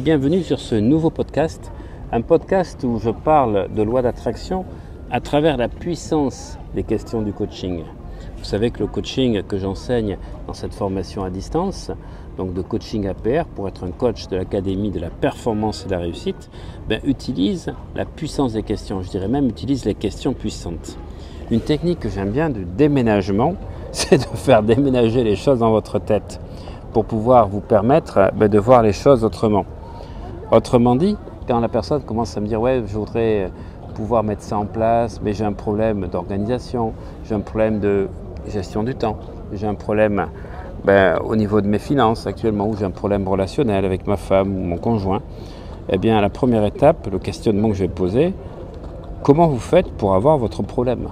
bienvenue sur ce nouveau podcast, un podcast où je parle de loi d'attraction à travers la puissance des questions du coaching. Vous savez que le coaching que j'enseigne dans cette formation à distance, donc de coaching APR pour être un coach de l'Académie de la performance et de la réussite, utilise la puissance des questions, je dirais même utilise les questions puissantes. Une technique que j'aime bien de déménagement, c'est de faire déménager les choses dans votre tête pour pouvoir vous permettre de voir les choses autrement. Autrement dit, quand la personne commence à me dire « ouais, je voudrais pouvoir mettre ça en place, mais j'ai un problème d'organisation, j'ai un problème de gestion du temps, j'ai un problème au niveau de mes finances actuellement, ou j'ai un problème relationnel avec ma femme ou mon conjoint », eh bien, la première étape, le questionnement que je vais poser, comment vous faites pour avoir votre problème ?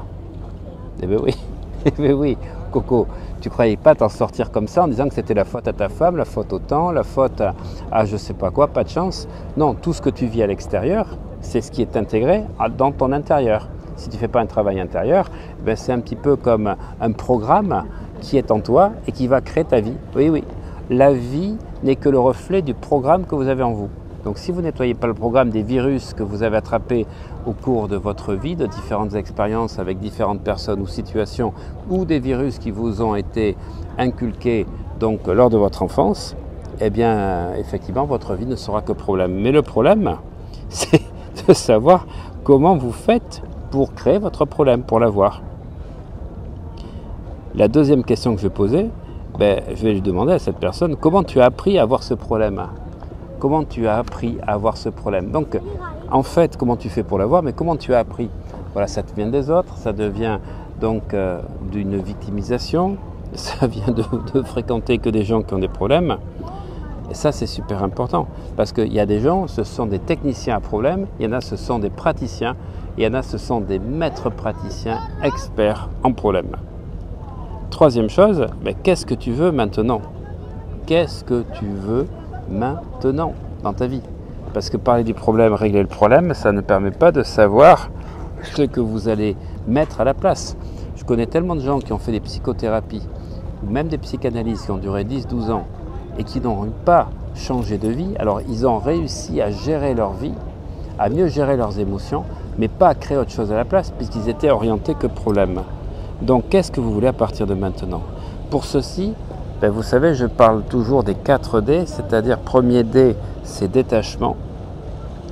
Eh bien oui, oui, Coco, tu ne croyais pas t'en sortir comme ça en disant que c'était la faute à ta femme, la faute au temps, la faute à je ne sais pas quoi, pas de chance. Non, tout ce que tu vis à l'extérieur, c'est ce qui est intégré dans ton intérieur. Si tu ne fais pas un travail intérieur, c'est un petit peu comme un programme qui est en toi et qui va créer ta vie. Oui, oui, la vie n'est que le reflet du programme que vous avez en vous. Donc si vous ne nettoyez pas le programme des virus que vous avez attrapés au cours de votre vie, de différentes expériences avec différentes personnes ou situations, ou des virus qui vous ont été inculqués donc, lors de votre enfance, eh bien effectivement votre vie ne sera que problème. Mais le problème, c'est de savoir comment vous faites pour créer votre problème, pour l'avoir. La deuxième question que je vais poser, je vais lui demander à cette personne, comment tu as appris à avoir ce problème ? Comment tu as appris à avoir ce problème ? Donc, en fait, comment tu fais pour l'avoir, mais comment tu as appris ? Voilà, ça te vient des autres, ça devient donc d'une victimisation, ça vient de fréquenter que des gens qui ont des problèmes. Et ça, c'est super important, parce qu'il y a des gens, ce sont des techniciens à problèmes, il y en a, ce sont des praticiens, il y en a, ce sont des maîtres praticiens experts en problèmes. Troisième chose, qu'est-ce que tu veux maintenant ? Qu'est-ce que tu veux maintenant dans ta vie? Parce que parler du problème, régler le problème, ça ne permet pas de savoir ce que vous allez mettre à la place. Je connais tellement de gens qui ont fait des psychothérapies ou même des psychanalyses qui ont duré 10-12 ans et qui n'ont pas changé de vie. Alors ils ont réussi à gérer leur vie, à mieux gérer leurs émotions, mais pas à créer autre chose à la place puisqu'ils étaient orientés que problème. Donc qu'est-ce que vous voulez à partir de maintenant? Pour ceci, vous savez, je parle toujours des 4 D, c'est-à-dire premier D, c'est détachement.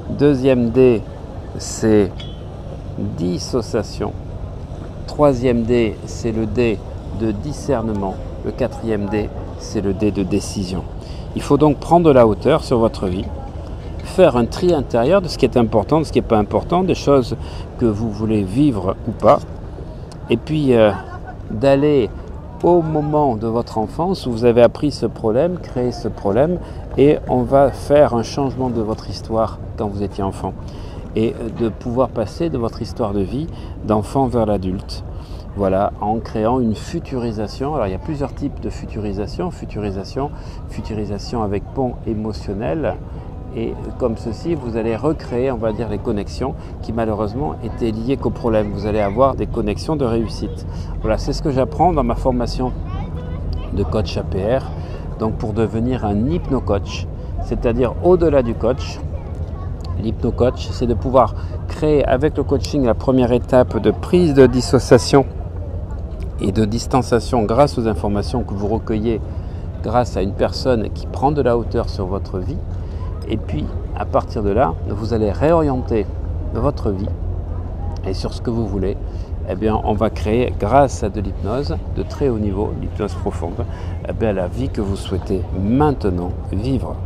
Deuxième D, c'est dissociation. Troisième D, c'est le D de discernement. Le quatrième D, c'est le D de décision. Il faut donc prendre de la hauteur sur votre vie, faire un tri intérieur de ce qui est important, de ce qui n'est pas important, des choses que vous voulez vivre ou pas, et puis d'aller au moment de votre enfance où vous avez appris ce problème, créé ce problème, et on va faire un changement de votre histoire quand vous étiez enfant, et de pouvoir passer de votre histoire de vie d'enfant vers l'adulte. Voilà, en créant une futurisation. Alors il y a plusieurs types de futurisation. Futurisation avec pont émotionnel. Et comme ceci, vous allez recréer, on va dire, les connexions qui malheureusement étaient liées qu'au problème. Vous allez avoir des connexions de réussite. Voilà, c'est ce que j'apprends dans ma formation de coach APR, donc pour devenir un hypno-coach, c'est-à-dire au-delà du coach. L'hypno-coach, c'est de pouvoir créer avec le coaching la première étape de prise de dissociation et de distanciation grâce aux informations que vous recueillez grâce à une personne qui prend de la hauteur sur votre vie. Et puis, à partir de là, vous allez réorienter votre vie et sur ce que vous voulez, on va créer, grâce à de l'hypnose de très haut niveau, l'hypnose profonde, la vie que vous souhaitez maintenant vivre.